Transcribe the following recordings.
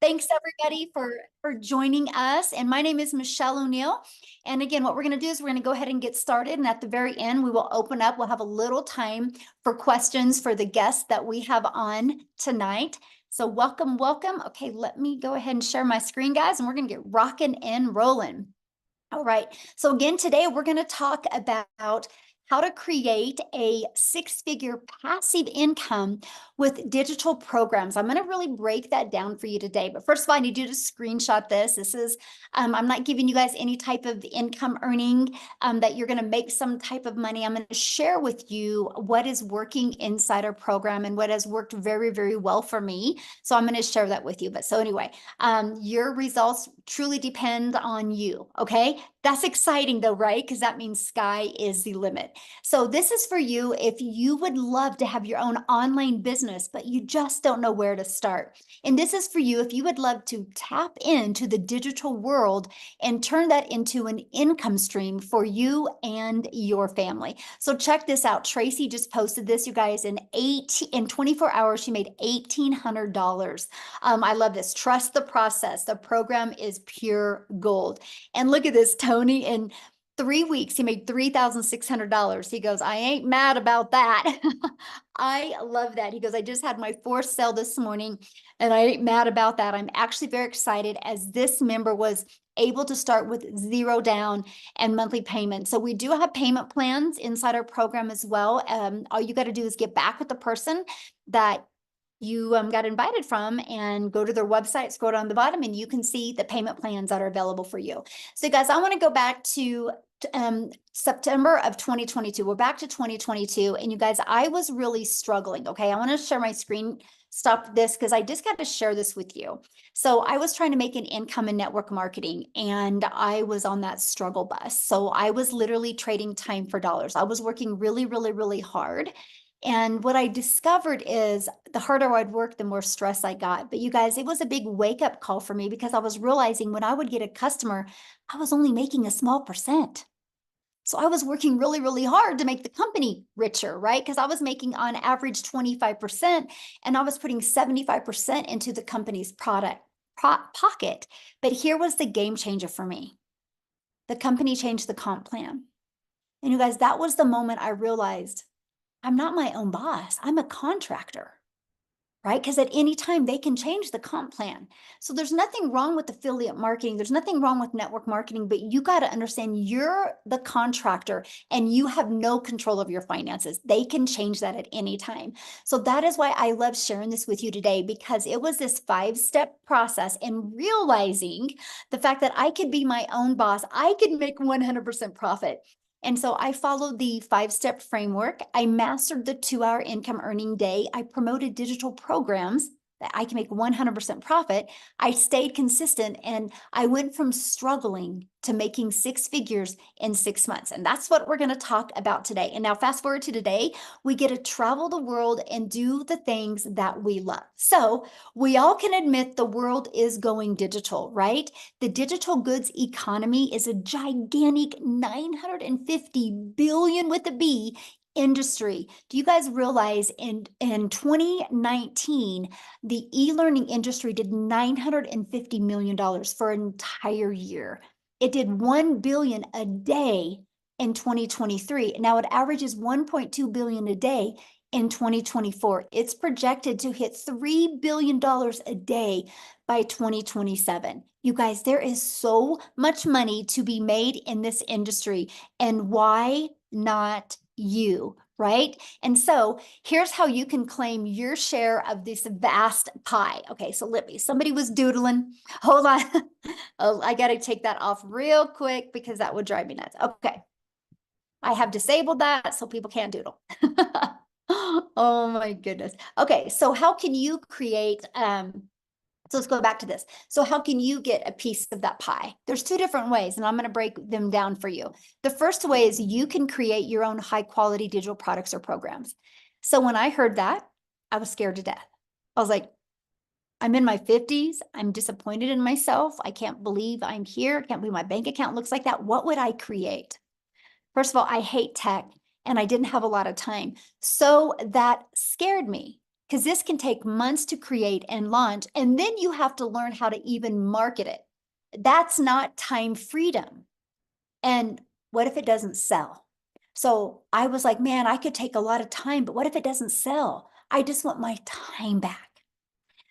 Thanks everybody for joining us. And my name is Michelle O'Neill. And again, what we're going to do is we're going to go ahead and get started. And at the very end, we will open up. We'll have a little time for questions for the guests that we have on tonight. So welcome, welcome. Okay, let me go ahead and share my screen, guys, and we're going to get rocking and rolling. All right. So again, today we're going to talk about how to create a six-figure passive income with digital programs. I'm going to really break that down for you today. But first of all, I need you to screenshot this. This is, I'm not giving you guys any type of income earning that you're going to make some type of money. I'm going to share with you what is working inside our program and what has worked very, very well for me. So I'm going to share that with you. But so anyway, your results truly depend on you. Okay. That's exciting though, right? Because that means sky is the limit. So this is for you if you would love to have your own online business, but you just don't know where to start. And this is for you if you would love to tap into the digital world and turn that into an income stream for you and your family. So check this out. Tracy just posted this, you guys, in 24 hours, she made $1,800. I love this. Trust the process. The program is pure gold. And look at this, Tony, in 3 weeks, he made $3,600. He goes, I ain't mad about that. I love that. He goes, I just had my fourth sale this morning and I ain't mad about that. I'm actually very excited as this member was able to start with zero down and monthly payment. So we do have payment plans inside our program as well. All you got to do is get back with the person that you got invited from and go to their website, scroll down the bottom, and you can see the payment plans that are available for you. So guys, I want to go back to September of 2022. We're back to 2022. And you guys, I was really struggling. Okay. I want to share my screen. Stop this because I just got to share this with you. So I was trying to make an income in network marketing and I was on that struggle bus. So I was literally trading time for dollars. I was working really, really, really hard. And what I discovered is the harder I'd work, the more stress I got. But you guys, it was a big wake up call for me because I was realizing when I would get a customer, I was only making a small percent. So I was working really, really hard to make the company richer, right? Because I was making on average 25% and I was putting 75% into the company's pocket. But here was the game changer for me. The company changed the comp plan. And you guys, that was the moment I realized I'm not my own boss. I'm a contractor, right? Because at any time they can change the comp plan. So there's nothing wrong with affiliate marketing. There's nothing wrong with network marketing, but you got to understand you're the contractor and you have no control of your finances. They can change that at any time. So that is why I love sharing this with you today, because it was this 5-step process and realizing the fact that I could be my own boss. I could make 100% profit. And so I followed the 5-step framework. I mastered the 2-hour income earning day. I promoted digital programs that I can make 100% profit. I stayed consistent and I went from struggling to making 6 figures in 6 months. And that's what we're going to talk about today. And now fast forward to today, we get to travel the world and do the things that we love. So we all can admit the world is going digital, right? The digital goods economy is a gigantic 950 billion with a B industry. Do you guys realize in 2019, the e-learning industry did $950 million for an entire year. It did 1 billion a day in 2023. Now it averages 1.2 billion a day in 2024. It's projected to hit $3 billion a day by 2027. You guys, there is so much money to be made in this industry. And why not you, right? And so here's how you can claim your share of this vast pie. Okay, so let me, somebody was doodling. Hold on. Oh, I got to take that off real quick because that would drive me nuts. Okay. I have disabled that so people can't doodle. Oh my goodness. Okay, so how can you create so let's go back to this. So how can you get a piece of that pie? There's 2 different ways, and I'm going to break them down for you. The first way is you can create your own high quality digital products or programs. So when I heard that, I was scared to death. I was like, I'm in my 50s. I'm disappointed in myself. I can't believe I'm here. I can't believe my bank account looks like that. What would I create? First of all, I hate tech and I didn't have a lot of time. So that scared me. because this can take months to create and launch, and then you have to learn how to even market it. That's not time freedom. And what if it doesn't sell? So I was like, man, I could take a lot of time, but what if it doesn't sell? I just want my time back.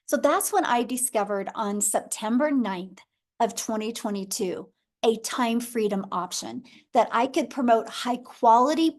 So that's when I discovered on September 9th of 2022, a time freedom option that I could promote high quality,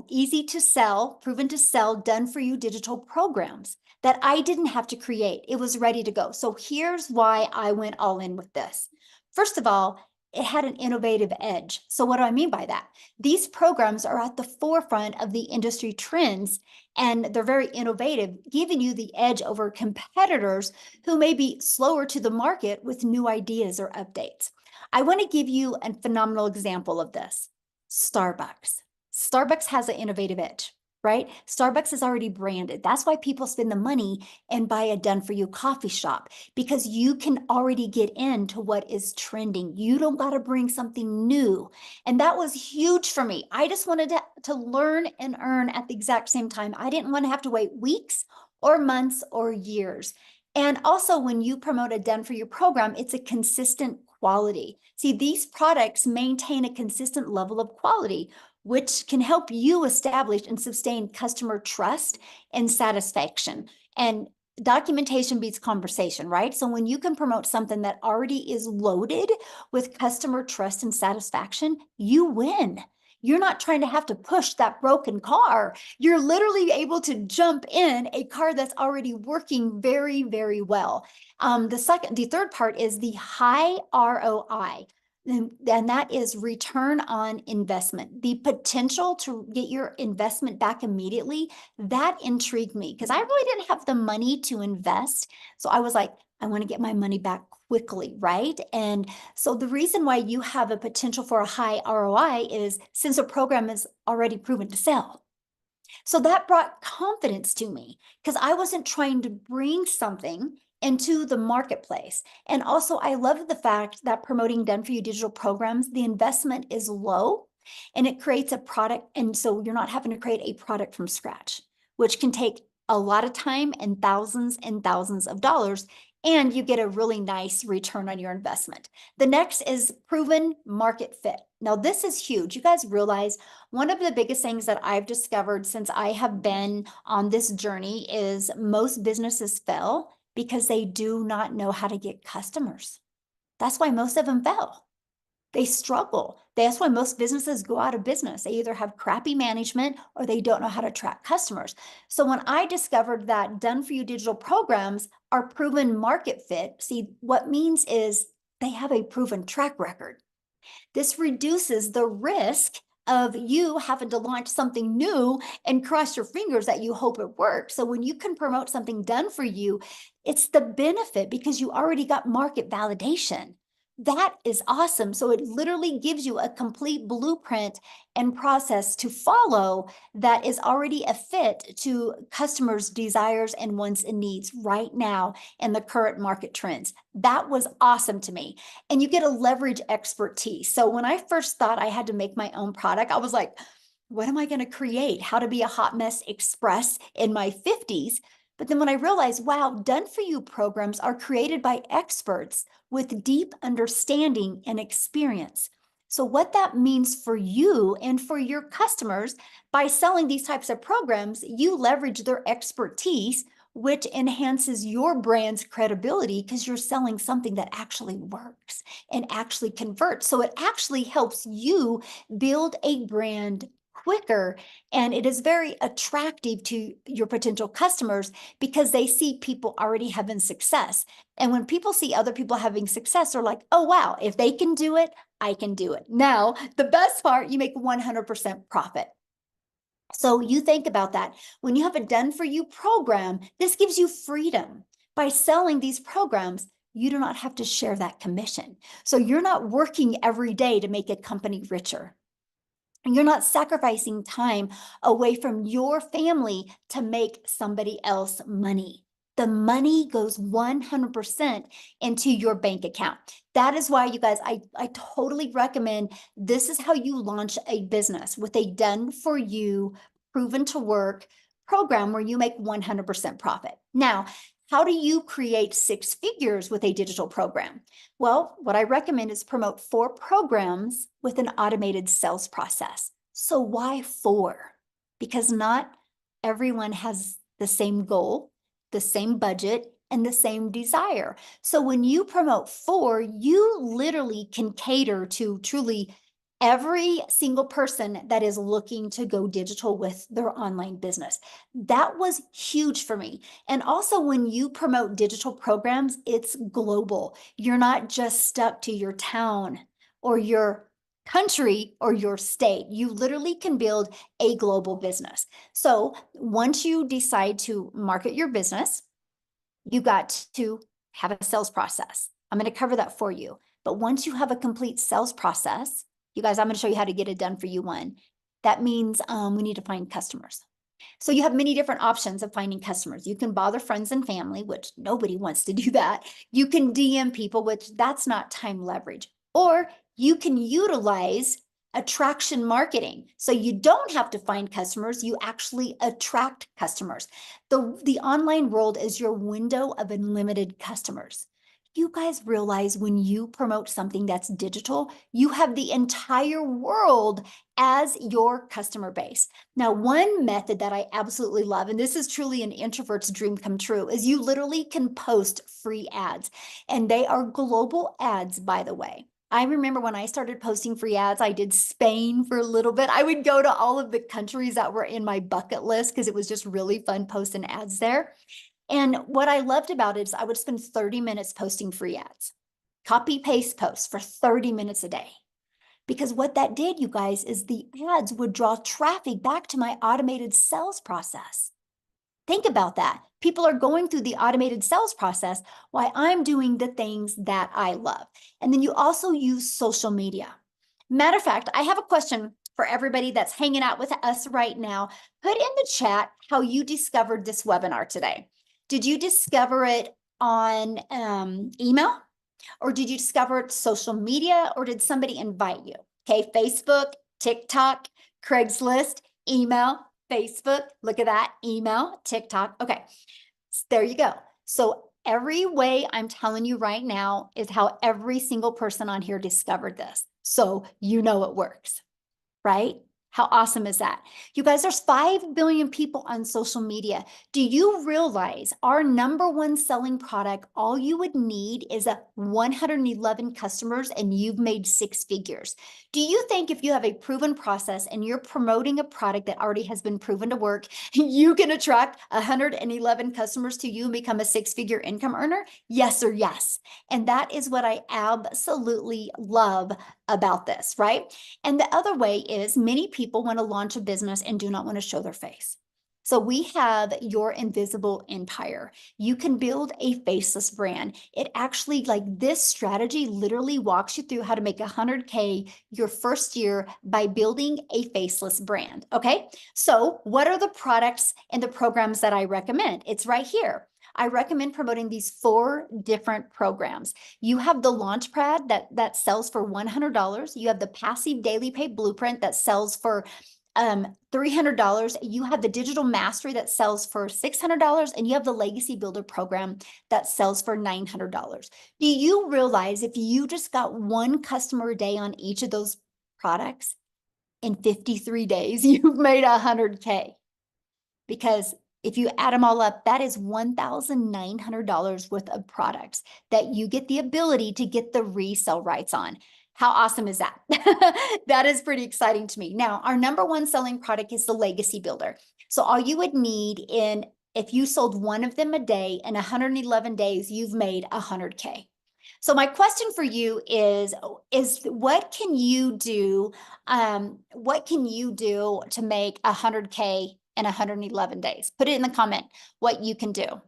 easy to sell, proven to sell, done for you digital programs that I didn't have to create. It was ready to go. So here's why I went all in with this. First of all, it had an innovative edge. So what do I mean by that? These programs are at the forefront of the industry trends, and they're very innovative, giving you the edge over competitors who may be slower to the market with new ideas or updates. I want to give you a phenomenal example of this. Starbucks. Starbucks has an innovative edge, right? Starbucks is already branded. That's why people spend the money and buy a done for you coffee shop, because you can already get into what is trending. You don't got to bring something new. And that was huge for me. I just wanted to learn and earn at the exact same time. I didn't want to have to wait weeks or months or years. And also, when you promote a done for you program, it's a consistent quality. See, these products maintain a consistent level of quality, which can help you establish and sustain customer trust and satisfaction. And documentation beats conversation, right? So when you can promote something that already is loaded with customer trust and satisfaction, you win. You're not trying to have to push that broken car. You're literally able to jump in a car that's already working very, very well. The third part is the high ROI. And that is return on investment. The potential to get your investment back immediately, that intrigued me because I really didn't have the money to invest. So I was like, I want to get my money back quickly, right? And so the reason why you have a potential for a high ROI is since a program is already proven to sell. So that brought confidence to me because I wasn't trying to bring something into the marketplace. And also, I love the fact that promoting done for you digital programs, the investment is low and it creates a product. And so you're not having to create a product from scratch, which can take a lot of time and thousands of dollars. And you get a really nice return on your investment. The next is proven market fit. Now, this is huge. You guys realize one of the biggest things that I've discovered since I have been on this journey is most businesses fail because they do not know how to get customers. That's why most of them fail. They struggle. That's why most businesses go out of business. They either have crappy management or they don't know how to attract customers. So when I discovered that done for you digital programs are proven market fit, see, what means is they have a proven track record. This reduces the risk of you having to launch something new and cross your fingers that you hope it works. So when you can promote something done for you, it's the benefit because you already got market validation. That is awesome. So it literally gives you a complete blueprint and process to follow that is already a fit to customers' desires and wants and needs right now in the current market trends. That was awesome to me. And you get a leverage expertise. So when I first thought I had to make my own product, I was like, what am I going to create? How to be a hot mess express in my 50s. But then when I realized, wow, done for you programs are created by experts with deep understanding and experience. So what that means for you and for your customers, by selling these types of programs, you leverage their expertise, which enhances your brand's credibility because you're selling something that actually works and actually converts. So it actually helps you build a brand quicker, and it is very attractive to your potential customers because they see people already having success. And when people see other people having success, they're like, oh, wow, if they can do it, I can do it. Now, the best part, you make 100% profit. So you think about that. When you have a done for you program, this gives you freedom. By selling these programs, you do not have to share that commission. So you're not working every day to make a company richer. And you're not sacrificing time away from your family to make somebody else money. The money goes 100% into your bank account. That is why, you guys, I totally recommend this is how you launch a business with a done for you, proven to work, program where you make 100% profit. Now, how do you create 6 figures with a digital program? Well, what I recommend is promote 4 programs with an automated sales process. So why 4? Because not everyone has the same goal, the same budget, and the same desire. So when you promote 4, you literally can cater to truly every single person that is looking to go digital with their online business. That was huge for me. And also, when you promote digital programs, it's global. You're not just stuck to your town or your country or your state. You literally can build a global business. So once you decide to market your business, you got to have a sales process. I'm going to cover that for you. But once you have a complete sales process, you guys, I'm going to show you how to get it done for you one. That means we need to find customers. So you have many different options of finding customers. You can bother friends and family, which nobody wants to do that. You can DM people, which that's not time leverage. Or you can utilize attraction marketing. So you don't have to find customers, you actually attract customers. The online world is your window of unlimited customers. You guys realize when you promote something that's digital, you have the entire world as your customer base. Now, one method that I absolutely love, and this is truly an introvert's dream come true, is you literally can post free ads. And they are global ads, by the way. I remember when I started posting free ads, I did Spain for a little bit. I would go to all of the countries that were in my bucket list because it was just really fun posting ads there. And what I loved about it is I would spend 30 minutes posting free ads, copy paste posts for 30 minutes a day. Because what that did, you guys, is the ads would draw traffic back to my automated sales process. Think about that. People are going through the automated sales process while I'm doing the things that I love. And then you also use social media. Matter of fact, I have a question for everybody that's hanging out with us right now. Put in the chat how you discovered this webinar today. Did you discover it on email? Or did you discover it social media? Or did somebody invite you? Okay, Facebook, TikTok, Craigslist, email, Facebook. Look at that, email, TikTok. Okay, there you go. So every way I'm telling you right now is how every single person on here discovered this. So you know it works, right? How awesome is that? You guys, there's 5 billion people on social media. Do you realize our #1 selling product, all you would need is 111 customers and you've made 6 figures. Do you think if you have a proven process and you're promoting a product that already has been proven to work, you can attract 111 customers to you and become a 6-figure income earner? Yes or yes. And that is what I absolutely love about this, right? And the other way is many people want to launch a business and do not want to show their face. So we have your invisible empire. You can build a faceless brand. It actually, like this strategy literally walks you through how to make 100K your first year by building a faceless brand. Okay. So what are the products and the programs that I recommend? It's right here. I recommend promoting these 4 different programs. You have the Launchpad that sells for $100. You have the Passive Daily Pay Blueprint that sells for $300. You have the Digital Mastery that sells for $600, and you have the Legacy Builder program that sells for $900. Do you realize if you just got 1 customer a day on each of those products, in 53 days, you've made 100K? Because if you add them all up, that is $1,900 worth of products that you get the ability to get the resale rights on. How awesome is that? That is pretty exciting to me. Now, our #1 selling product is the Legacy Builder. So all you would need if you sold 1 of them a day in 111 days, you've made 100K. So my question for you is what can you do? What can you do to make 100K in 111 days? Put it in the comment what you can do.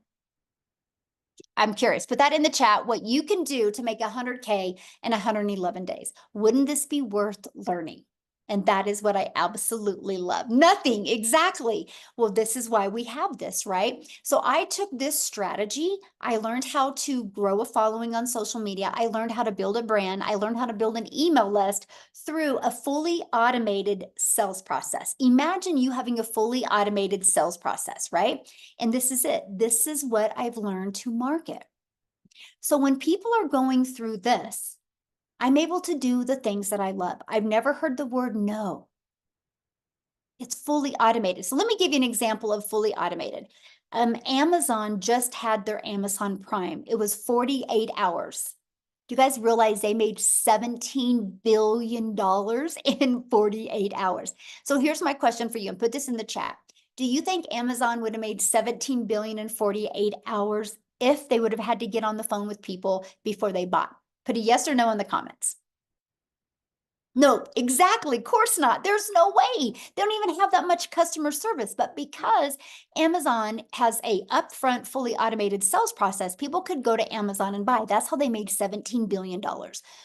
I'm curious. Put that in the chat, what you can do to make 100K in 111 days. Wouldn't this be worth learning? And that is what I absolutely love. Nothing, exactly. Well, this is why we have this, right? So I took this strategy. I learned how to grow a following on social media. I learned how to build a brand. I learned how to build an email list through a fully automated sales process. Imagine you having a fully automated sales process, right? And this is it. This is what I've learned to market. So when people are going through this, I'm able to do the things that I love. I've never heard the word no. It's fully automated. So let me give you an example of fully automated. Amazon just had their Amazon Prime. It was 48 hours. Do you guys realize they made $17 billion in 48 hours? So here's my question for you, and put this in the chat. Do you think Amazon would have made 17 billion in 48 hours if they would have had to get on the phone with people before they bought? Put a yes or no in the comments. No, exactly. Of course not. There's no way. They don't even have that much customer service. But because Amazon has a upfront, fully automated sales process, people could go to Amazon and buy. That's how they made $17 billion.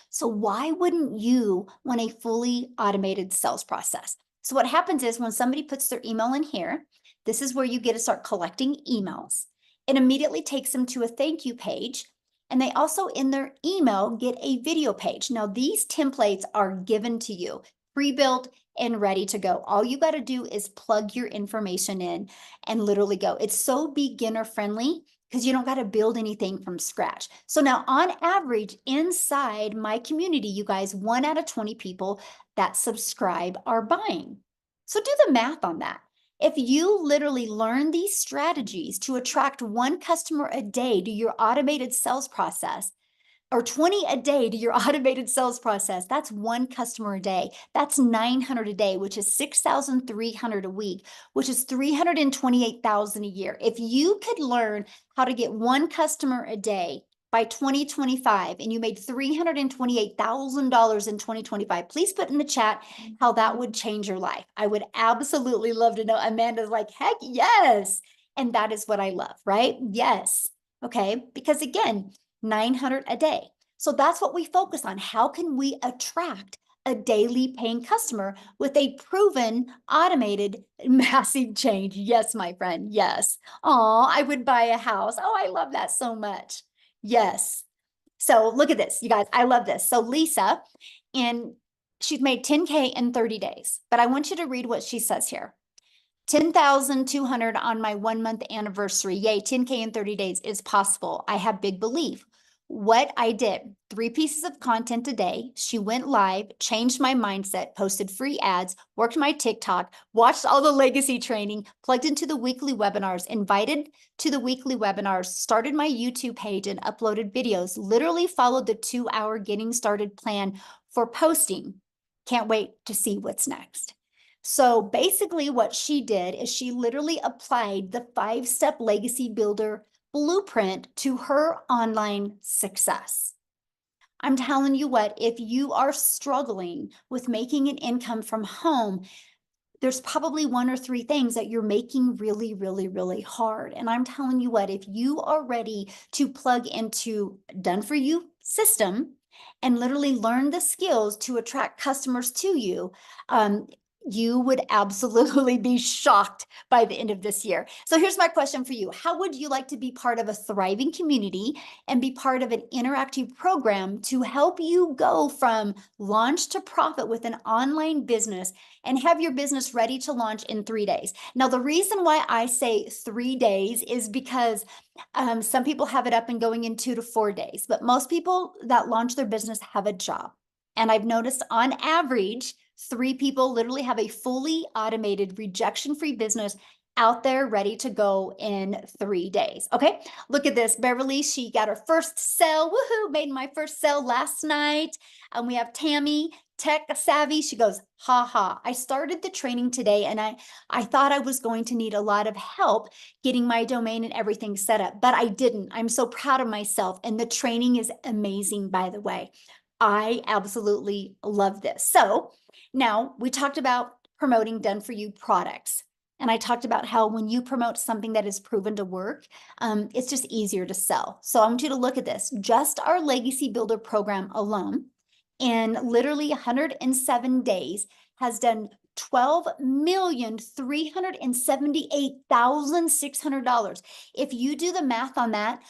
So why wouldn't you want a fully automated sales process? So what happens is when somebody puts their email in here, this is where you get to start collecting emails. It immediately takes them to a thank you page. And they also in their email get a video page. Now these templates are given to you, pre-built and ready to go. All you got to do is plug your information in and literally go. It's so beginner friendly because you don't got to build anything from scratch. So now on average inside my community, you guys, 1 out of 20 people that subscribe are buying. So do the math on that. If you literally learn these strategies to attract 1 customer a day to your automated sales process, or 20 a day to your automated sales process, that's 1 customer a day. That's 900 a day, which is 6,300 a week, which is 328,000 a year. If you could learn how to get 1 customer a day by 2025 and you made $328,000 in 2025, please put in the chat how that would change your life. I would absolutely love to know. Amanda's like, heck yes. And that is what I love, right? Yes. Okay. Because again, 900 a day. So that's what we focus on. How can we attract a daily paying customer with a proven automated massive change? Yes, my friend. Yes. Oh, I would buy a house. Oh, I love that so much. Yes. So look at this, you guys. I love this. So Lisa, and she's made 10K in 30 days, but I want you to read what she says here. 10,200 on my 1-month anniversary. Yay, 10K in 30 days is possible. I have big belief. What I did, 3 pieces of content a day. She went live, changed my mindset, posted free ads, worked my TikTok, watched all the legacy training, plugged into the weekly webinars, invited to the weekly webinars, started my YouTube page and uploaded videos, literally followed the 2-hour getting started plan for posting. Can't wait to see what's next. So basically what she did is she literally applied the 5-step legacy builder blueprint to her online success. I'm telling you what, if you are struggling with making an income from home, there's probably 1 or 3 things that you're making really, really, really hard. And I'm telling you what, if you are ready to plug into Done For You system and literally learn the skills to attract customers to you, you would absolutely be shocked by the end of this year. So here's my question for you. How would you like to be part of a thriving community and be part of an interactive program to help you go from launch to profit with an online business and have your business ready to launch in 3 days? Now, the reason why I say 3 days is because some people have it up and going in 2 to 4 days, but most people that launch their business have a job. And I've noticed on average, 3 people literally have a fully automated rejection-free business out there ready to go in 3 days. Okay, look at this. Beverly, she got her first sale. Woohoo, made my first sale last night. And we have Tammy, tech savvy. She goes, ha ha. I started the training today and I thought I was going to need a lot of help getting my domain and everything set up, but I didn't. I'm so proud of myself. And the training is amazing, by the way. I absolutely love this. So now we talked about promoting Done For You products. And I talked about how when you promote something that is proven to work, it's just easier to sell. So I want you to look at this. Just our Legacy Builder program alone, in literally 107 days, has done $12,378,600. If you do the math on that,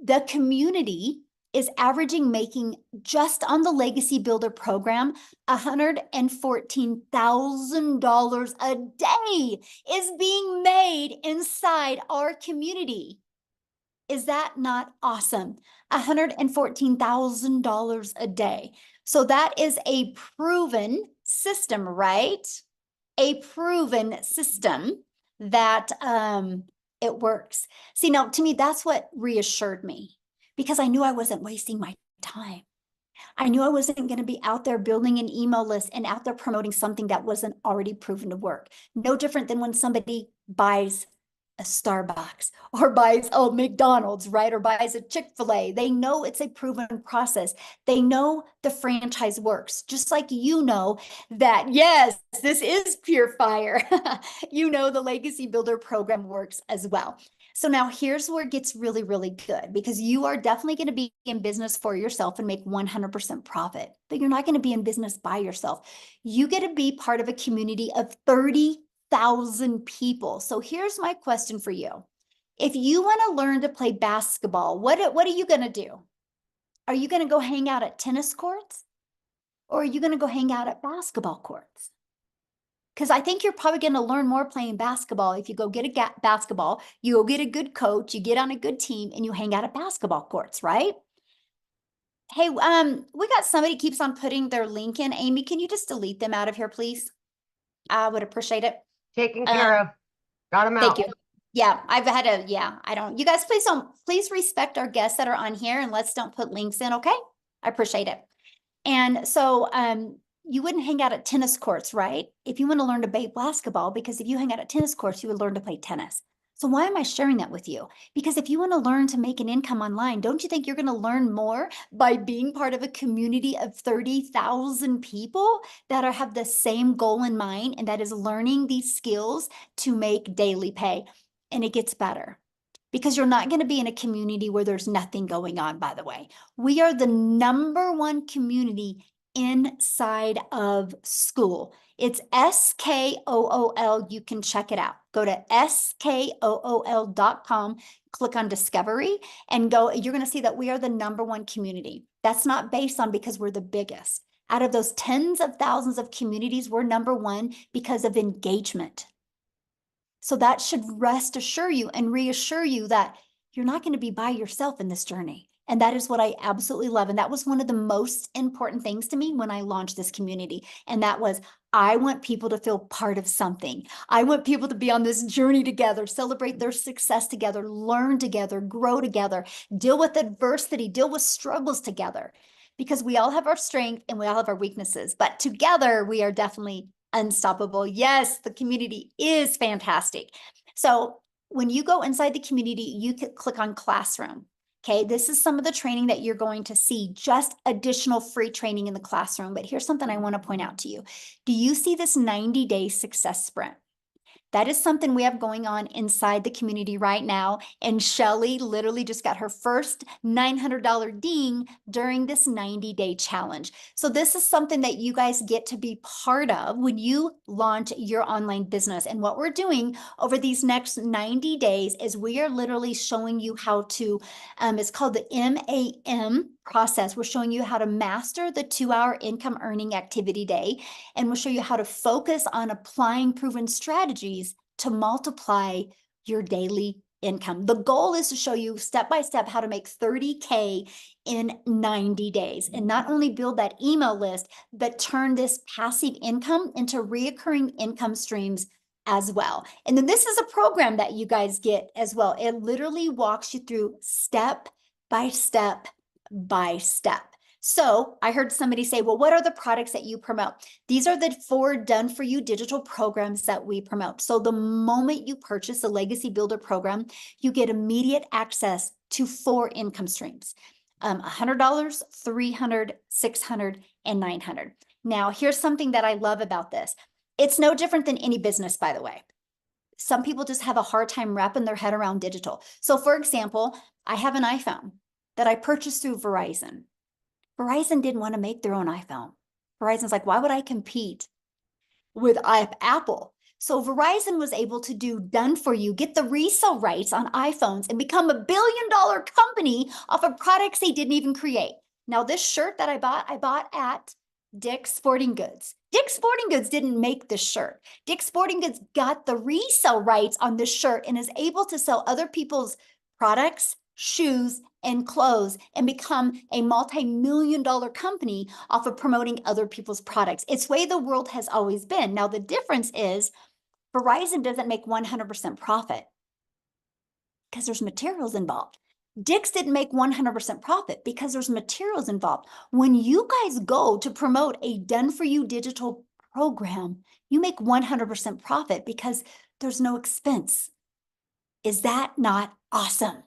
the community is averaging making just on the Legacy Builder program $114,000 a day is being made inside our community. Is that not awesome? $114,000 a day. So that is a proven system, right? A proven system that it works. See, now to me, that's what reassured me, because I knew I wasn't wasting my time. I knew I wasn't going to be out there building an email list and out there promoting something that wasn't already proven to work. No different than when somebody buys a Starbucks or buys a McDonald's, right? Or buys a Chick-fil-A. They know it's a proven process. They know the franchise works, just like you know that, yes, this is pure fire. You know the Legacy Builder program works as well. So now here's where it gets really, really good, because you are definitely going to be in business for yourself and make 100% profit, but you're not going to be in business by yourself. You get to be part of a community of 30,000 people. So here's my question for you. If you want to learn to play basketball, what are you going to do? Are you going to go hang out at tennis courts, or are you going to go hang out at basketball courts? Because I think you're probably going to learn more playing basketball if you go get a basketball, you go get a good coach, you get on a good team, and you hang out at basketball courts, right? Hey, we got somebody keeps on putting their link in. Amy, can you just delete them out of here, please? I would appreciate it. Taken care of. Got them out. Thank you. Yeah, I've had a, I don't, you guys, please respect our guests that are on here, and let's don't put links in, okay? I appreciate it. And so, you wouldn't hang out at tennis courts, right? If you want to learn to play basketball, because if you hang out at tennis courts, you would learn to play tennis. So why am I sharing that with you? Because if you want to learn to make an income online, don't you think you're going to learn more by being part of a community of 30,000 people that have the same goal in mind, and that is learning these skills to make daily pay? And it gets better, because you're not going to be in a community where there's nothing going on, by the way. We are the .1 community inside of school. It's SKOOL. You can check it out. Go to SKOOL.com, click on Discovery, and go. You're going to see that we are the .1 community. That's not based on because we're the biggest. Out of those tens of thousands of communities, we're .1 because of engagement. So that should assure you and reassure you that you're not going to be by yourself in this journey. And that is what I absolutely love. And that was one of the most important things to me when I launched this community. And that was, I want people to feel part of something. I want people to be on this journey together, celebrate their success together, learn together, grow together, deal with adversity, deal with struggles together. Because we all have our strength and we all have our weaknesses, but together we are definitely unstoppable. Yes, the community is fantastic. So when you go inside the community, you can click on Classroom. Okay, this is some of the training that you're going to see, just additional free training in the classroom. But here's something I want to point out to you. Do you see this 90-day success sprint? That is something we have going on inside the community right now. And Shelly literally just got her first $900 ding during this 90-day challenge. So this is something that you guys get to be part of when you launch your online business. And what we're doing over these next 90 days is we are literally showing you how to, it's called the MAM process. We're showing you how to master the 2-hour income earning activity day. And we'll show you how to focus on applying proven strategies to multiply your daily income. The goal is to show you step by step how to make 30K in 90 days, and not only build that email list, but turn this passive income into reoccurring income streams as well. And then this is a program that you guys get as well. It literally walks you through step by step by step. So I heard somebody say, well, what are the products that you promote? These are the 4 done-for-you digital programs that we promote. So the moment you purchase a Legacy Builder program, you get immediate access to 4 income streams, $100, $300, $600, and $900. Now, here's something that I love about this. It's no different than any business, by the way. Some people just have a hard time wrapping their head around digital. So for example, I have an iPhone that I purchased through Verizon. Verizon didn't want to make their own iPhone. Verizon's like, why would I compete with Apple. So Verizon was able to do done for you, get the resale rights on iPhones and become $1 billion company off of products they didn't even create. Now, this shirt that I bought at Dick's Sporting Goods. Dick's Sporting Goods didn't make this shirt. Dick's Sporting Goods got the resale rights on this shirt and is able to sell other people's products, shoes, and clothes and become a multi-million-dollar company off of promoting other people's products. It's the way the world has always been. Now, the difference is Verizon doesn't make 100% profit because there's materials involved. Dick's didn't make 100% profit because there's materials involved. When you guys go to promote a done-for-you digital program, you make 100% profit because there's no expense. Is that not awesome?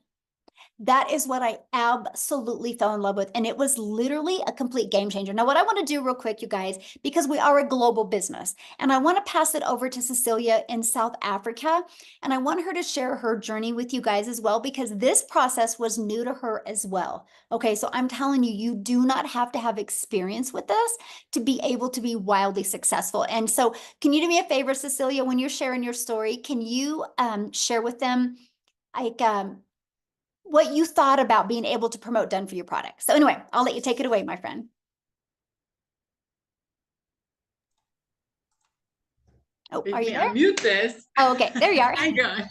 That is what I absolutely fell in love with. And it was literally a complete game changer. Now, what I want to do real quick, you guys, because we are a global business, and I want to pass it over to Cecilia in South Africa. And I want her to share her journey with you guys as well, because this process was new to her as well. Okay, so I'm telling you, you do not have to have experience with this to be able to be wildly successful. And so can you do me a favor, Cecilia, when you're sharing your story, can you share with them like what you thought about being able to promote done for you products? So anyway, I'll let you take it away, my friend. Oh, are you there? Unmute this. Oh, okay, there you are. Hi guys,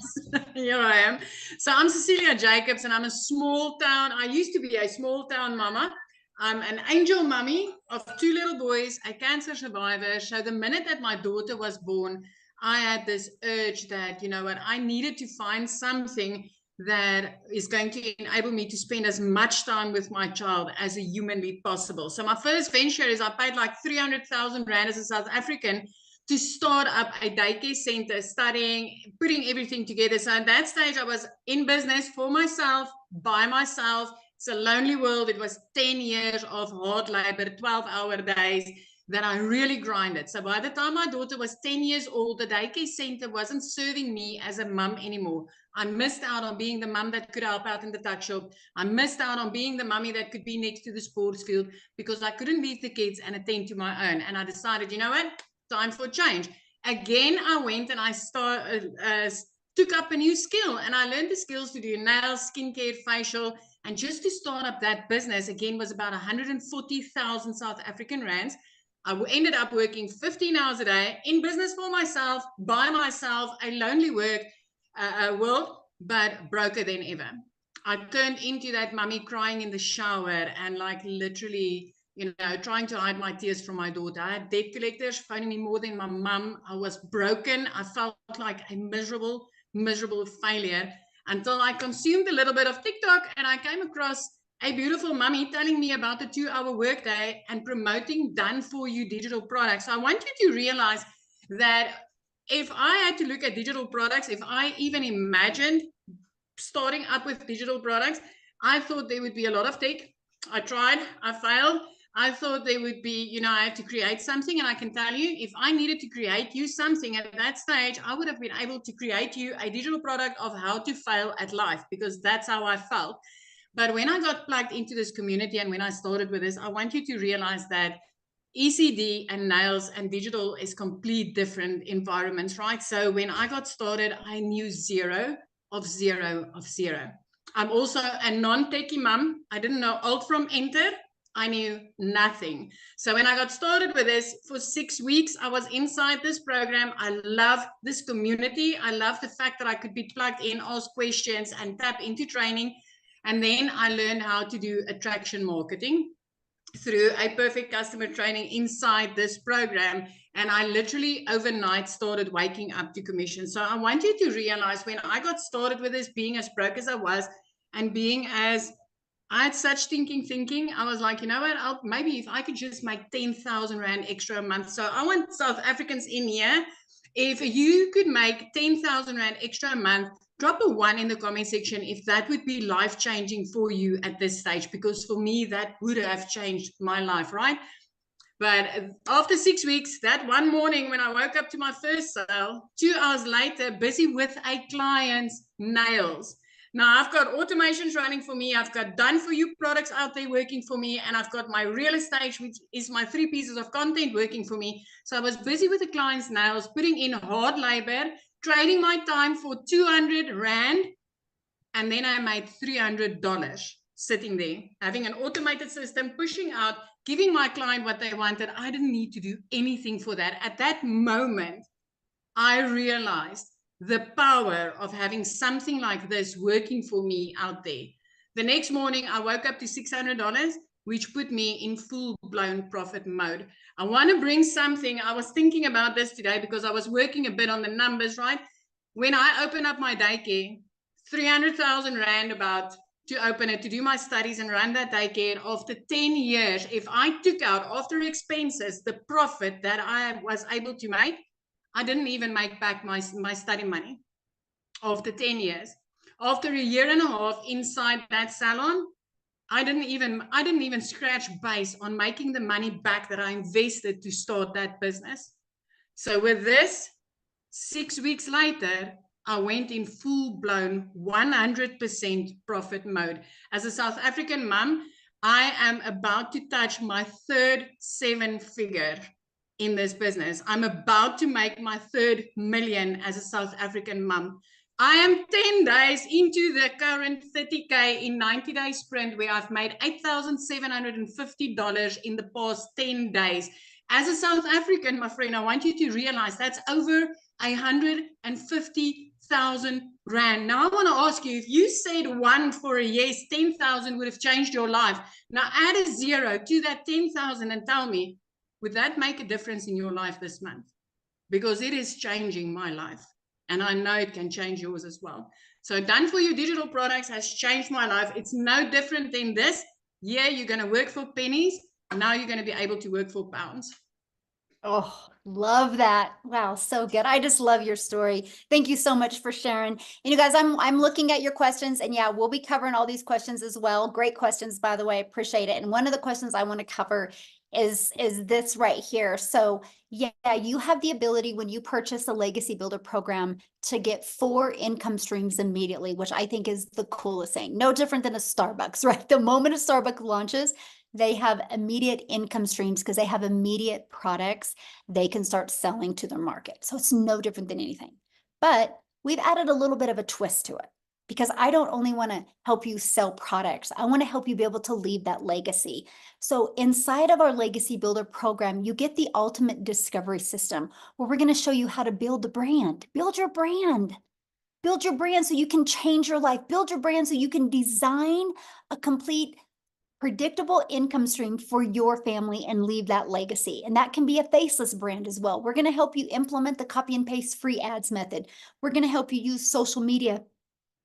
here I am. So I'm Cecilia Jacobs and I'm a small town. I used to be a small town mama. I'm an angel mummy of 2 little boys, a cancer survivor. So the minute that my daughter was born, I had this urge that, you know what, I needed to find something that is going to enable me to spend as much time with my child as a humanly possible. So my first venture is I paid like 300,000 Rand as a South African to start up a daycare center, studying, putting everything together. So at that stage, I was in business for myself, by myself. It's a lonely world. It was 10 years of hard labor, 12-hour days that I really grinded. So by the time my daughter was 10 years old, the daycare center wasn't serving me as a mum anymore. I missed out on being the mum that could help out in the tuck shop. I missed out on being the mummy that could be next to the sports field because I couldn't leave the kids and attend to my own. And I decided, you know what? Time for change. Again, I went and I took up a new skill and I learned the skills to do nails, skincare, facial, and just to start up that business again was about 140,000 South African rands. I ended up working 15 hours a day in business for myself, by myself, a lonely world, but broker than ever. I turned into that mummy crying in the shower and like literally, you know, trying to hide my tears from my daughter. I had debt collectors phoning me more than my mum. I was broken. I felt like a miserable failure until I consumed a little bit of TikTok and I came across a beautiful mummy telling me about the 2-hour workday and promoting done for you digital products. So I want you to realize that if I had to look at digital products, if I even imagined starting up with digital products, I thought there would be a lot of tech. I tried, I failed. I thought there would be, you know, I had to create something. And I can tell you, if I needed to create you something at that stage, I would have been able to create you a digital product of how to fail at life, because that's how I felt. But when I got plugged into this community and when I started with this, I want you to realize that ECD and nails and digital is complete different environments, right? So when I got started, I knew zero of zero. I'm also a non-techie mom. I didn't know alt from enter. I knew nothing. So when I got started with this for 6 weeks, I was inside this program. I love this community. I love the fact that I could be plugged in, ask questions and tap into training. And then I learned how to do attraction marketing through a perfect customer training inside this program. And I literally overnight started waking up to commission. So I want you to realize when I got started with this, being as broke as I was and being as I had such thinking, I was like, you know what, maybe if I could just make 10,000 Rand extra a month. So I want South Africans in here. If you could make 10,000 Rand extra a month, drop a 1 in the comment section if that would be life-changing for you at this stage, because for me, that would have changed my life, right? But after 6 weeks, that one morning when I woke up to my first sale, 2 hours later, busy with a client's nails. Now I've got automations running for me. I've got done for you products out there working for me. And I've got my real estate, which is my 3 pieces of content working for me. So I was busy with the client's nails, putting in hard labor, trading my time for 200 Rand. And then I made $300 sitting there, having an automated system, pushing out, giving my client what they wanted. I didn't need to do anything for that. At that moment, I realized the power of having something like this working for me out there. The next morning, I woke up to $600, which put me in full-blown profit mode. I want to bring something. I was thinking about this today because I was working a bit on the numbers, right? When I open up my daycare, 300,000 Rand about to open it, to do my studies and run that daycare. After 10 years, if I took out after expenses, the profit that I was able to make, I didn't even make back my study money after 10 years. After a year and a half inside that salon, I didn't even scratch base on making the money back that I invested to start that business. So with this, 6 weeks later, I went in full-blown 100% profit mode. As a South African mom, I am about to touch my third 7-figure in this business. I'm about to make my third million as a South African mom. I am 10 days into the current 30K in 90-day sprint where I've made $8,750 in the past 10 days. As a South African, my friend, I want you to realize that's over 150,000 Rand. Now I want to ask you, if you said one for a yes, 10,000 would have changed your life. Now add a 0 to that 10,000 and tell me, would that make a difference in your life this month? Because it is changing my life. And I know it can change yours as well. So Done For You digital products has changed my life. It's no different than this. Yeah, you're going to work for pennies. Now you're going to be able to work for pounds. Oh, love that. Wow, so good. I just love your story. Thank you so much for sharing. And you guys, I'm looking at your questions, and yeah, we'll be covering all these questions as well. Great questions, by the way. Appreciate it. And one of the questions I want to cover is this right here. So yeah, you have the ability when you purchase the Legacy Builder program to get 4 income streams immediately, which I think is the coolest thing. No different than a Starbucks, right? The moment a Starbucks launches, they have immediate income streams because they have immediate products they can start selling to their market. So it's no different than anything. But we've added a little bit of a twist to it because I don't only want to help you sell products. I want to help you be able to leave that legacy. So inside of our Legacy Builder program, you get the ultimate discovery system where we're going to show you how to build the brand, build your brand. Build your brand so you can change your life. Build your brand so you can design a complete predictable income stream for your family and leave that legacy. And that can be a faceless brand as well. We're going to help you implement the copy and paste free ads method. We're going to help you use social media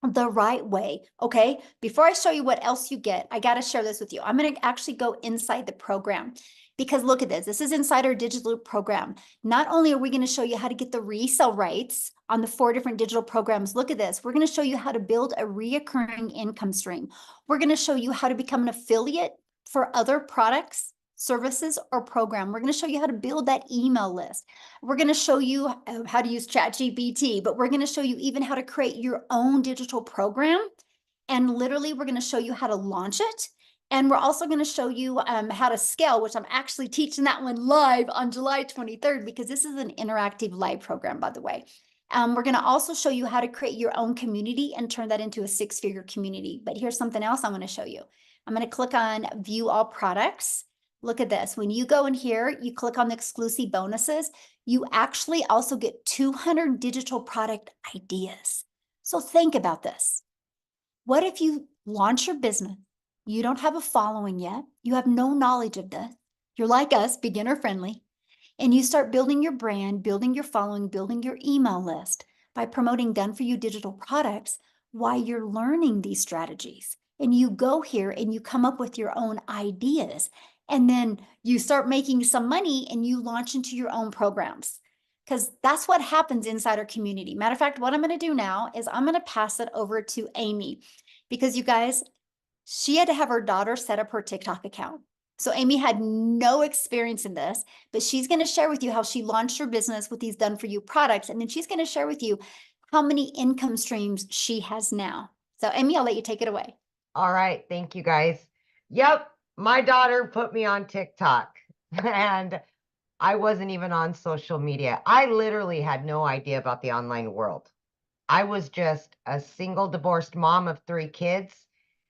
the right way. Okay. Before I show you what else you get, I got to share this with you. I'm going to actually go inside the program because look at this. This is inside our digital program. Not only are we going to show you how to get the resale rights on the 4 different digital programs. Look at this. We're going to show you how to build a reoccurring income stream. We're going to show you how to become an affiliate for other products, services, or program. We're going to show you how to build that email list. We're going to show you how to use ChatGPT, but we're going to show you even how to create your own digital program. And literally, we're going to show you how to launch it. And we're also going to show you how to scale, which I'm actually teaching that one live on July 23rd, because this is an interactive live program, by the way. We're going to also show you how to create your own community and turn that into a 6-figure community. But here's something else I want to show you. I'm going to click on View All Products. Look at this. When you go in here, you click on the exclusive bonuses. You actually also get 200 digital product ideas. So think about this. What if you launch your business? You don't have a following yet. You have no knowledge of this. You're like us, beginner friendly. And you start building your brand, building your following, building your email list by promoting Done For You digital products while you're learning these strategies. And you go here and you come up with your own ideas. And then you start making some money and you launch into your own programs. Because that's what happens inside our community. Matter of fact, what I'm going to do now is I'm going to pass it over to Amy. Because you guys, she had to have her daughter set up her TikTok account. So Amy had no experience in this, but she's going to share with you how she launched her business with these Done For You products. And then she's going to share with you how many income streams she has now. So Amy, I'll let you take it away. All right. Thank you, guys. Yep. My daughter put me on TikTok and I wasn't even on social media. I literally had no idea about the online world. I was just a single divorced mom of 3 kids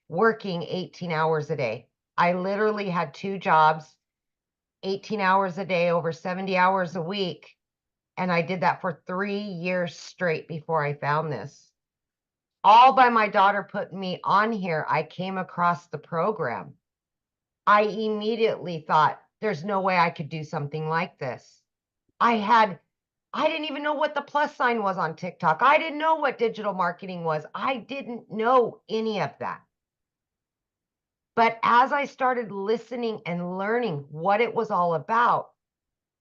working 18 hours a day. I literally had 2 jobs, 18 hours a day, over 70 hours a week. And I did that for 3 years straight before I found this. All by my daughter putting me on here, I came across the program. I immediately thought, there's no way I could do something like this. I didn't even know what the plus sign was on TikTok. I didn't know what digital marketing was. I didn't know any of that. But as I started listening and learning what it was all about,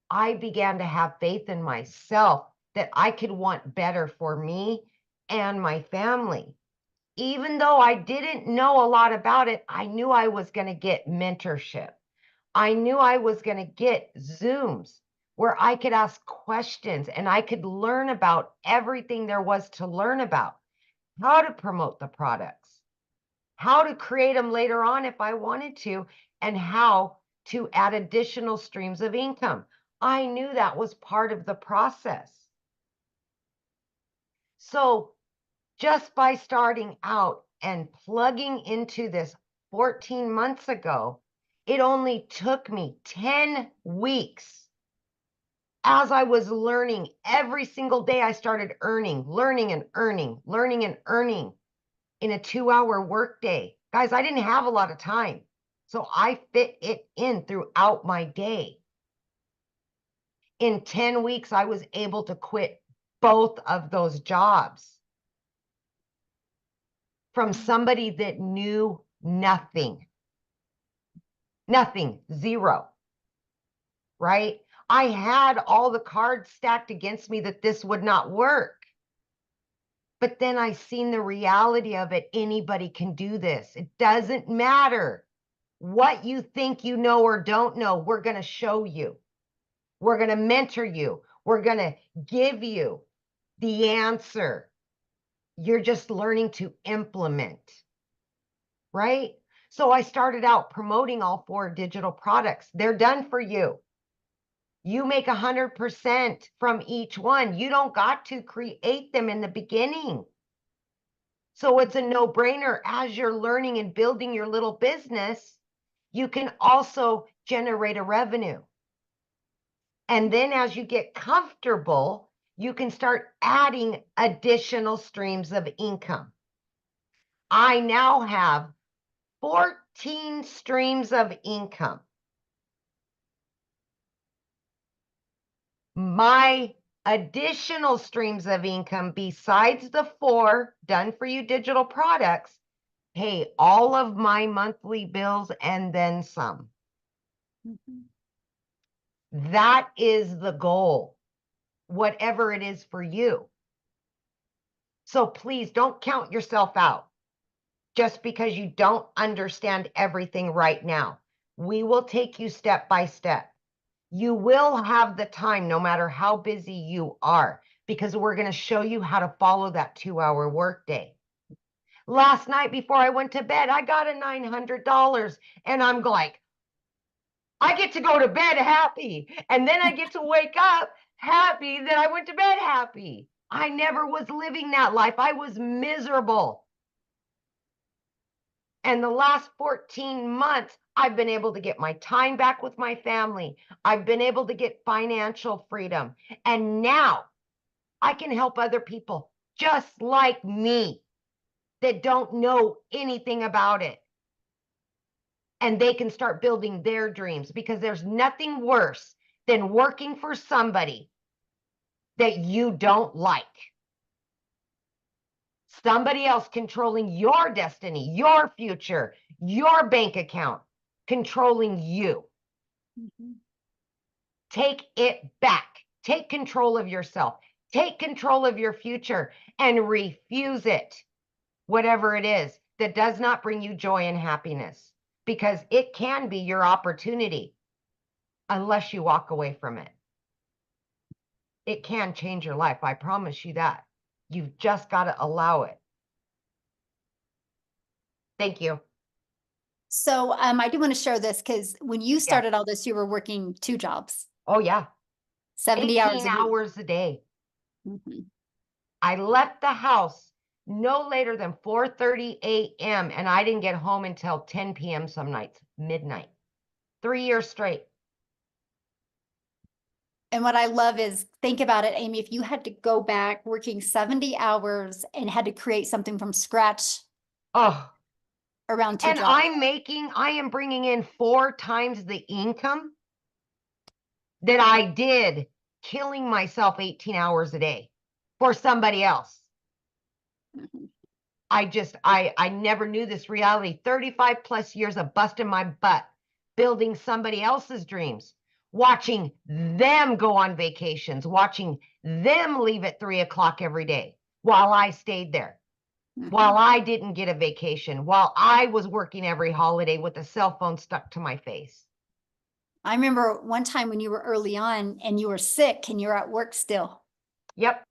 I began to have faith in myself that I could want better for me and my family. Even though I didn't know a lot about it, I knew I was going to get mentorship. I knew I was going to get Zooms where I could ask questions and I could learn about everything there was to learn about, how to promote the products, how to create them later on if I wanted to, and how to add additional streams of income. I knew that was part of the process. So just by starting out and plugging into this 14 months ago, it only took me 10 weeks. As I was learning every single day, I started learning and earning in a 2-hour workday. Guys, I didn't have a lot of time, so I fit it in throughout my day. In 10 weeks, I was able to quit both of those jobs from somebody that knew nothing. Nothing, zero, right? I had all the cards stacked against me that this would not work. But then I seen the reality of it. Anybody can do this. It doesn't matter what you think you know or don't know. We're going to show you. We're going to mentor you. We're going to give you the answer. You're just learning to implement, right? So I started out promoting all 4 digital products. They're done for you. You make 100% from each one. You don't got to create them in the beginning. So it's a no-brainer. As you're learning and building your little business, you can also generate a revenue. And then as you get comfortable, you can start adding additional streams of income. I now have 14 streams of income. My additional streams of income besides the 4 done for you digital products pay all of my monthly bills and then some. That is the goal, whatever it is for you. So please don't count yourself out just because you don't understand everything right now. We will take you step by step. You will have the time no matter how busy you are, because we're going to show you how to follow that 2-hour workday. Last night before I went to bed, I got a $900 and I'm like, I get to go to bed happy. And then I get to wake up happy that I went to bed happy. I never was living that life. I was miserable. And the last 14 months, I've been able to get my time back with my family. I've been able to get financial freedom. And now I can help other people just like me that don't know anything about it. And they can start building their dreams, because there's nothing worse than working for somebody that you don't like. Somebody else controlling your destiny, your future, your bank account, controlling you. Take it back. Take control of yourself. Take control of your future and refuse it, whatever it is that does not bring you joy and happiness, because it can be your opportunity unless you walk away from it. It can change your life. I promise you that. You've just got to allow it. Thank you. So I do want to share this because when you started all this, you were working 2 jobs, Oh, yeah. 70 hours 18 a week. hours a day. Mhm. I left the house no later than 4:30 a.m. and I didn't get home until 10 p.m. some nights, midnight. 3 years straight. And what I love is, think about it, Amy, if you had to go back working 70 hours and had to create something from scratch Oh, around 2 and jobs. I am bringing in 4 times the income that I did killing myself 18 hours a day for somebody else. Mhm. I never knew this reality. 35 plus years of busting my butt, building somebody else's dreams, watching them go on vacations, watching them leave at 3 o'clock every day while I stayed there, while I didn't get a vacation, while I was working every holiday with a cell phone stuck to my face. I remember one time when you were early on and you were sick and you're at work still. Yep.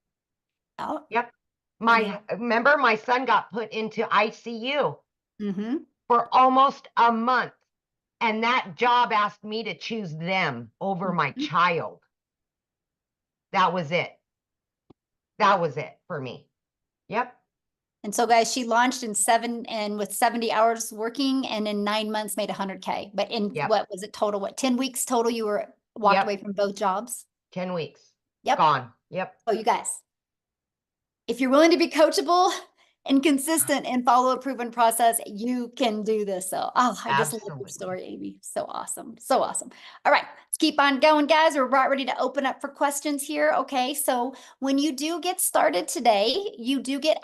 Oh. Yep. And Remember my son got put into ICU mm-hmm. for almost a month. And that job asked me to choose them over my child. That was it. That was it for me. Yep. And so guys, she launched in with 70 hours working and in 9 months made 100K. But in what was it total? 10 weeks total you were walked away from both jobs? 10 weeks. Yep. Gone. Yep. Oh, you guys, if you're willing to be coachable and consistent and follow a proven process, you can do this. So, I just love your story, Amy. So awesome. So awesome. All right, let's keep on going, guys. We're about ready to open up for questions here. Okay, so when you do get started today, you do get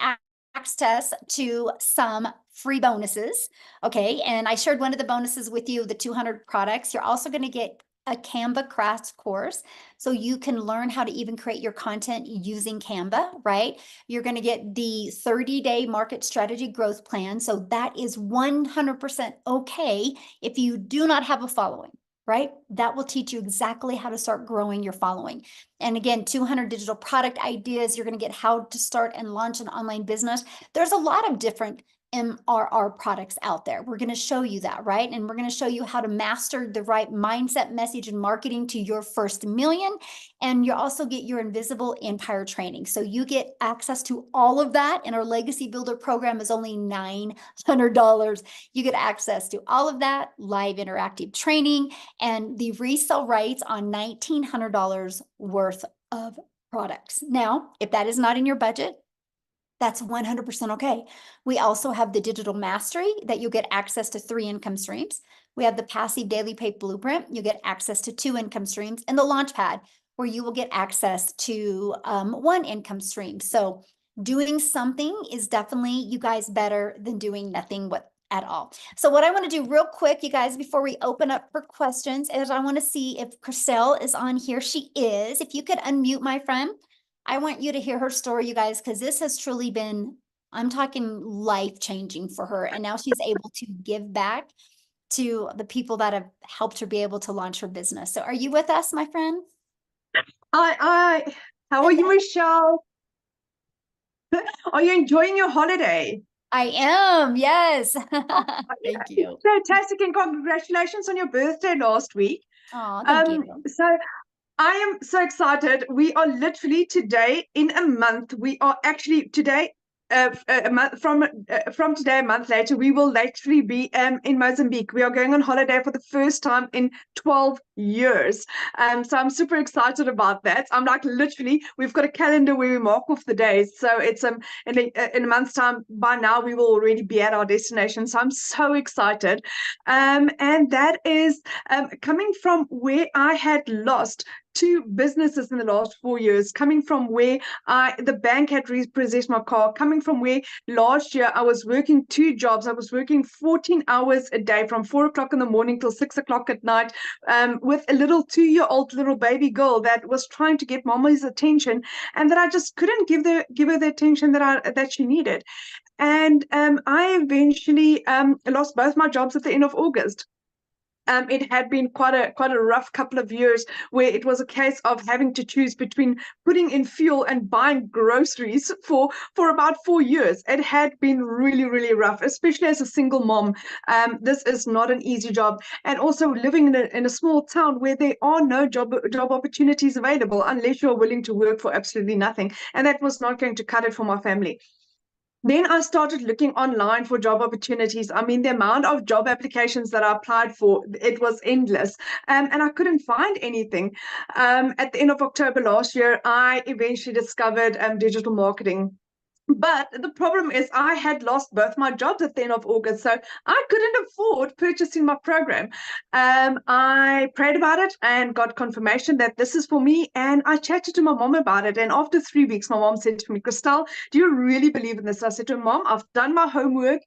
access to some free bonuses. Okay, and I shared one of the bonuses with you, the 200 products. You're also going to get a Canva crash course so you can learn how to even create your content using Canva, right? You're going to get the 30-day market strategy growth plan. So that is 100% okay if you do not have a following, right? That will teach you exactly how to start growing your following. And again, 200 digital product ideas. You're going to get how to start and launch an online business. There's a lot of different MRR products out there. We're going to show you that, right? And we're going to show you how to master the right mindset, message, and marketing to your first million. And you also get your invisible empire training. So you get access to all of that. And our Legacy Builder program is only $900. You get access to all of that, live interactive training, and the resale rights on $1,900 worth of products. Now, if that is not in your budget, that's 100% okay. We also have the digital mastery that you get access to 3 income streams. We have the passive daily pay blueprint. You get access to 2 income streams, and the launchpad where you will get access to 1 income stream. So doing something is definitely, you guys, better than doing nothing at all. So what I want to do real quick, you guys, before we open up for questions, is I want to see if Chriselle is on here. She is. If you could unmute, my friend. I want you to hear her story, you guys, because this has truly been, I'm talking life-changing for her. And now she's able to give back to the people that have helped her be able to launch her business. So are you with us, my friend? How are you, Michelle? Are you enjoying your holiday? I am, yes. Thank you. Fantastic, and congratulations on your birthday last week. Oh, thank you. So I am so excited. We are literally today, in a month, we are actually today, a month from today, a month later, we will literally be in Mozambique. We are going on holiday for the first time in 12 years. So I'm super excited about that. I'm like, literally, we've got a calendar where we mark off the days. So it's in a month's time, by now we will already be at our destination. So I'm so excited. And that is coming from where I had lost 2 businesses in the last 4 years, coming from where the bank had repossessed my car, coming from where last year I was working 2 jobs. I was working 14 hours a day from 4 o'clock in the morning till 6 o'clock at night, with a little 2-year-old little baby girl that was trying to get mommy's attention, and that I just couldn't give her the attention that she needed. And I eventually lost both my jobs at the end of August. It had been quite a rough couple of years where it was a case of having to choose between putting in fuel and buying groceries for about 4 years. It had been really, really rough, especially as a single mom. This is not an easy job, and also living in a small town where there are no job opportunities available unless you're willing to work for absolutely nothing, and that was not going to cut it for my family. Then I started looking online for job opportunities. I mean, the amount of job applications that I applied for, it was endless. And I couldn't find anything. At the end of October last year, I eventually discovered digital marketing. But the problem is I had lost both my jobs at the end of August, so I couldn't afford purchasing my program. I prayed about it and got confirmation that this is for me, and I chatted to my mom about it. And after 3 weeks, my mom said to me, Christelle, do you really believe in this? I said to her, Mom, I've done my homework.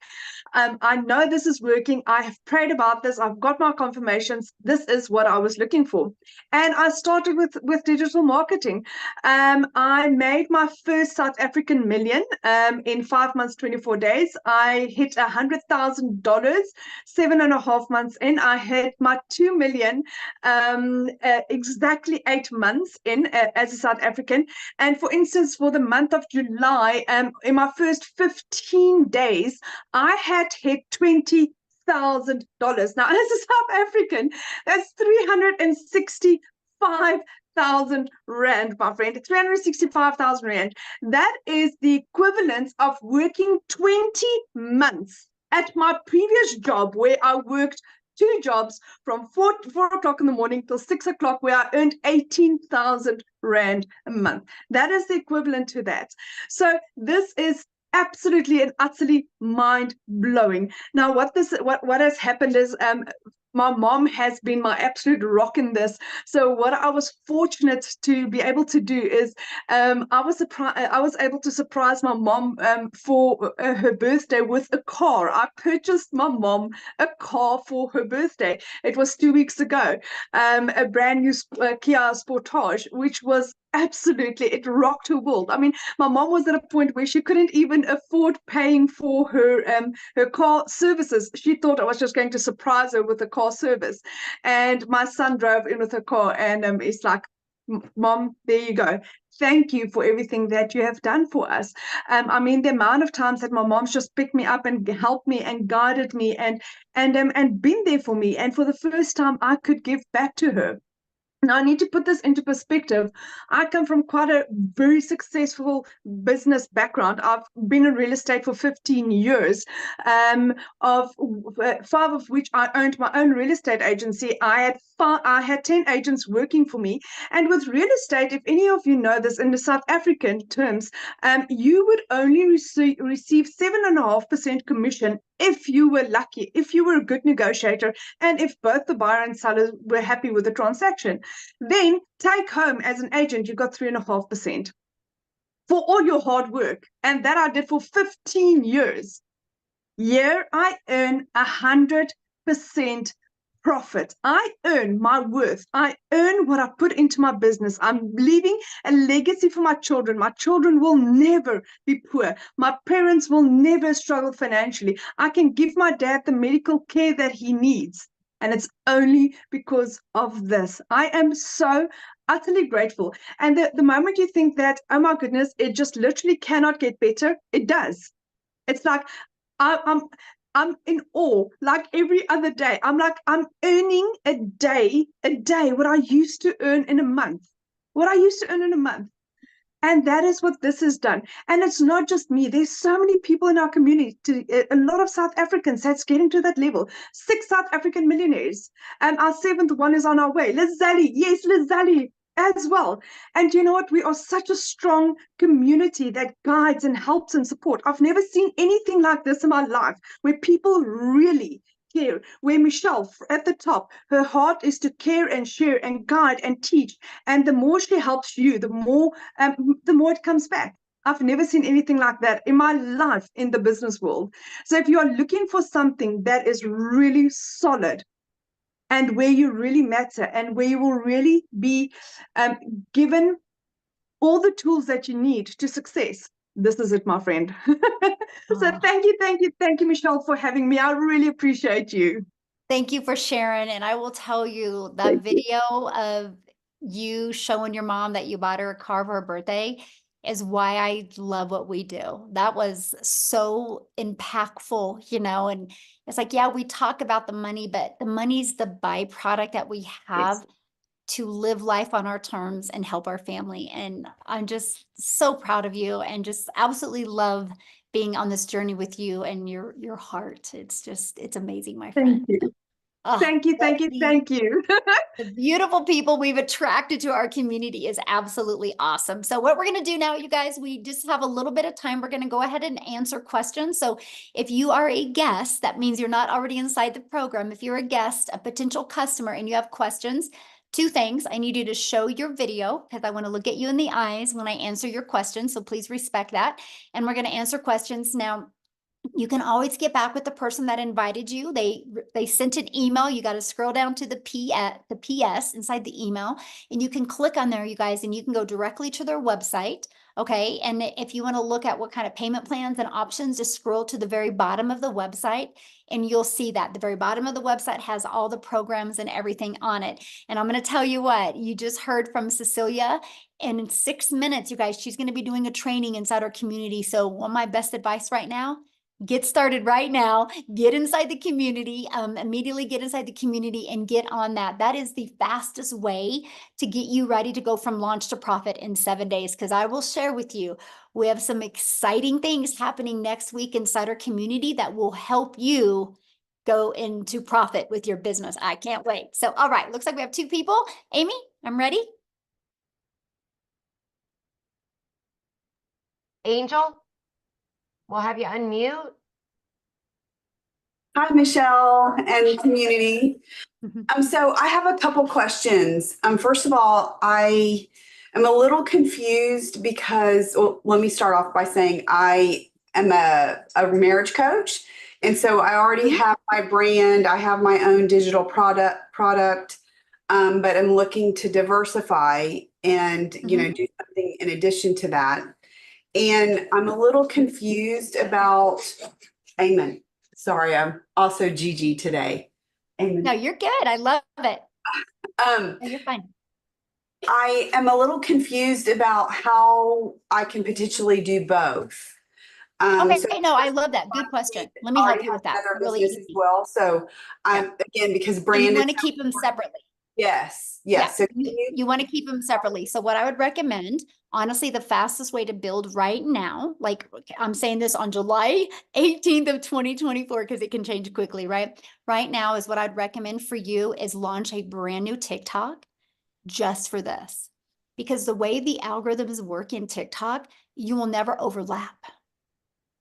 I know this is working. I have prayed about this. I've got my confirmations. This is what I was looking for. And I started with digital marketing. I made my first South African million in 5 months, 24 days. I hit $100,000, 7.5 months in. I hit my 2 million exactly 8 months in as a South African. And for instance, for the month of July, in my first 15 days, I had hit $20,000. Now, as a South African, that's 365,000 Rand, my friend. 365,000 Rand. That is the equivalent of working 20 months at my previous job, where I worked 2 jobs from 4 o'clock in the morning till 6 o'clock, where I earned 18,000 Rand a month. That is the equivalent to that. So this is absolutely and utterly mind-blowing. Now, what has happened is my mom has been my absolute rock in this. So what I was fortunate to be able to do is I was able to surprise my mom for her birthday with a car. I purchased my mom a car for her birthday. It was 2 weeks ago, a brand new Kia Sportage, which was absolutely, it rocked her world. I mean, my mom was at a point where she couldn't even afford paying for her car services. She thought I was just going to surprise her with a car service. And my son drove in with her car, and it's like, Mom, there you go. Thank you for everything that you have done for us. I mean, the amount of times that my mom's just picked me up and helped me and guided me and been there for me. And for the first time, I could give back to her. Now, I need to put this into perspective. I come from quite a very successful business background. I've been in real estate for 15 years, of 5 of which I owned my own real estate agency. I had 10 agents working for me. And with real estate, if any of you know this in the South African terms, you would only receive 7.5% commission if you were lucky, if you were a good negotiator, and if both the buyer and seller were happy with the transaction. Then take home as an agent, you got 3.5% for all your hard work. And that I did for 15 years. Here I earn 100% profit. I earn my worth. I earn what I put into my business. I'm leaving a legacy for my children. My children will never be poor. My parents will never struggle financially. I can give my dad the medical care that he needs. And it's only because of this. I am so utterly grateful. And the moment you think that, oh my goodness, it just literally cannot get better, it does. It's like, I'm in awe. Like every other day, I'm earning a day what I used to earn in a month. And that is what this has done. And it's not just me. There's so many people in our community, a lot of South Africans that's getting to that level. 6 South African millionaires. And our 7th one is on our way. Lizali, yes, Lizali as well. And you know what? We are such a strong community that guides and helps and support. I've never seen anything like this in my life, where people really care, where Michelle at the top, her heart is to care and share and guide and teach. And the more she helps you, the more it comes back. I've never seen anything like that in my life in the business world. So if you are looking for something that is really solid, and where you really matter, and where you will really be given all the tools that you need to success, this is it, my friend. So thank you, Michelle, for having me. I really appreciate you. Thank you for sharing. And I will tell you that Thank you. video of you showing your mom that you bought her a car for her birthday is why I love what we do. That was so impactful, and it's like, yeah, we talk about the money, but the money's the byproduct that we have to live life on our terms and help our family. And I'm just so proud of you and just absolutely love being on this journey with you and your heart. It's amazing, my Thank friend. you. Oh, Thank you. Thank you. the- Thank you. the beautiful people we've attracted to our community is absolutely awesome. So what we're going to do now, you guys, we just have a little bit of time. We're going to go ahead and answer questions. So if you are a guest, that means you're not already inside the program. If you're a guest, a potential customer, and you have questions, two things. I need you to show your video because I want to look at you in the eyes when I answer your questions. So please respect that. And we're going to answer questions now. You can always get back with the person that invited you. They sent an email. You got to scroll down to the PS inside the email, and you can click on there, you guys, and you can go directly to their website. Okay. And if you want to look at what kind of payment plans and options, just scroll to the very bottom of the website and you'll see that the very bottom of the website has all the programs and everything on it. And I'm going to tell you what, you just heard from Cecilia. And in 6 minutes, you guys, she's going to be doing a training inside our community. So one of my best advice right now, get started right now, get inside the community, immediately get inside the community and get on that. That is the fastest way to get you ready to go from launch to profit in 7 days. Because I will share with you, we have some exciting things happening next week inside our community that will help you go into profit with your business. I can't wait. So, all right, looks like we have 2 people. Amy, I'm ready. Angel, we'll have you unmute. Hi, Michelle and community. Mhm. So I have a couple questions. First of all, I am a little confused because, well, let me start off by saying I am a marriage coach. And so I already have my brand. I have my own digital product, but I'm looking to diversify and, do something in addition to that. And I'm a little confused about, amen. Sorry, I'm also Gigi today. Amen. No, you're good. I love it. No, you're fine. I am a little confused about how I can potentially do both. Okay, So no, I love that. Good question. Let me I help already you have with that. another Really business as easy. well. So I'm again because And brand you is want to keep them separately. yes. Yeah, So can you you want to keep them separately. So what I would recommend, honestly, the fastest way to build right now, like I'm saying this on July 18th of 2024, because it can change quickly, right? Right now is what I'd recommend for you is launch a brand new TikTok just for this. Because the way the algorithms work in TikTok, you will never overlap.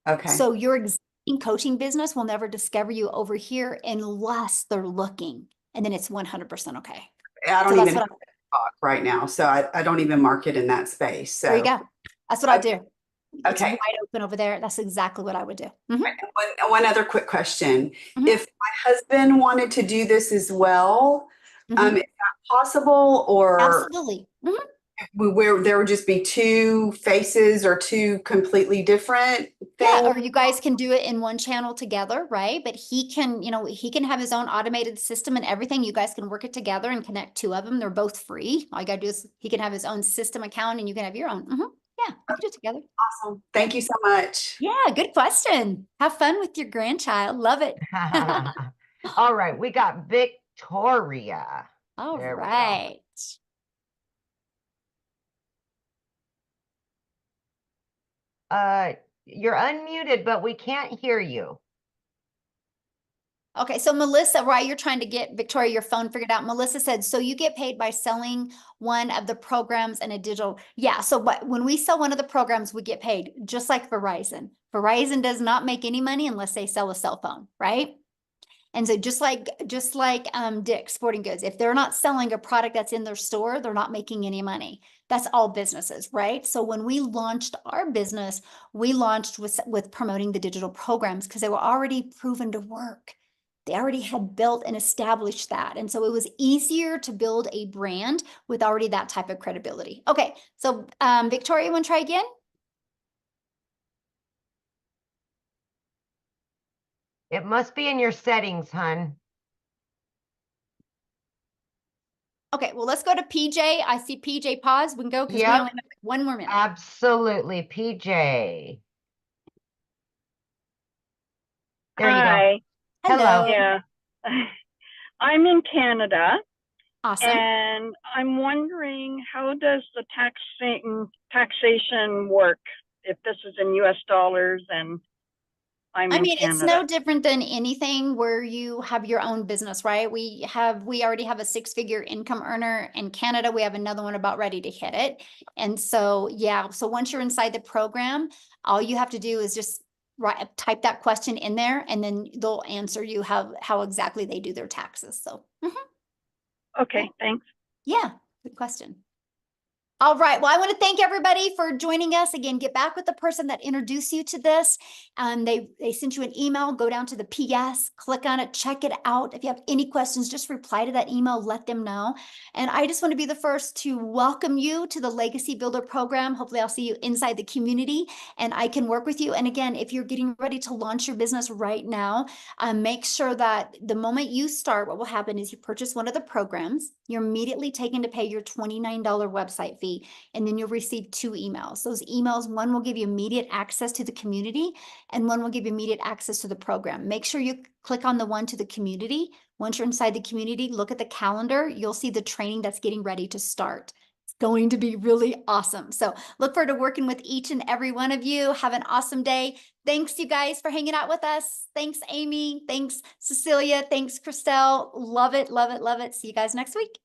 okay. So your existing coaching business will never discover you over here unless they're looking. And then it's 100% okay. I don't So that's even what talk right now. So I don't even market in that space. So there you go. That's what I do. It's Okay. wide open over there. That's exactly what I would do. Mhm. One other quick question. Mhm. If my husband wanted to do this as well, Mhm. is that possible or Absolutely. Mhm. where there would just be 2 faces or 2 completely different Yeah, things? or you guys can do it in one channel together, right? But he can, he can have his own automated system and everything. You guys can work it together and connect 2 of them. They're both free. All you gotta do is he can have his own system account and you can have your own. Yeah, you can do it together. Awesome. Thank you so much. Yeah, good question. Have fun with your grandchild. Love it. All right, we got Victoria. All There we go. right. You're unmuted, but we can't hear you. Okay, so Melissa, right, you're trying to get Victoria your phone figured out. Melissa said, so you get paid by selling one of the programs in a digital. Yeah, so when we sell one of the programs, we get paid just like Verizon. Verizon does not make any money unless they sell a cell phone, right? And so just like Dick's Sporting Goods, if they're not selling a product that's in their store, they're not making any money. That's all businesses, right? So when we launched our business, we launched with promoting the digital programs because they were already proven to work. They already had built and established that. And so it was easier to build a brand with already that type of credibility. Okay, so Victoria, you want to try again? It must be in your settings, hun. Okay, well, let's go to PJ. I see PJ pause. We can go because we Yep. only have 1 more minute. Absolutely. PJ. There you go. Hi. Hello. Yeah. I'm in Canada Awesome. and I'm wondering, how does the taxation work if this is in US dollars and I'm I in mean, it's Canada? no different than anything where you have your own business, right? We already have a 6-figure income earner in Canada. We have another one about ready to hit it. And so, yeah, so once you're inside the program, all you have to do is just type that question in there, and then they'll answer you how exactly they do their taxes. So, Okay, thanks. yeah, good question. All right. Well, I want to thank everybody for joining us. Again, get back with the person that introduced you to this. They sent you an email. Go down to the PS, click on it, check it out. If you have any questions, just reply to that email, let them know. And I just want to be the first to welcome you to the Legacy Builder program. Hopefully I'll see you inside the community and I can work with you. And again, if you're getting ready to launch your business right now, make sure that the moment you start, what will happen is you purchase one of the programs, you're immediately taken to pay your $29 website fee, and then you'll receive 2 emails. Those emails, one will give you immediate access to the community and one will give you immediate access to the program. Make sure you click on the one to the community. Once you're inside the community, look at the calendar. You'll see the training that's getting ready to start. It's going to be really awesome. So look forward to working with each and every one of you. Have an awesome day. Thanks, you guys, for hanging out with us. Thanks, Amy. Thanks, Cecilia. Thanks, Christelle. Love it, love it, love it. See you guys next week.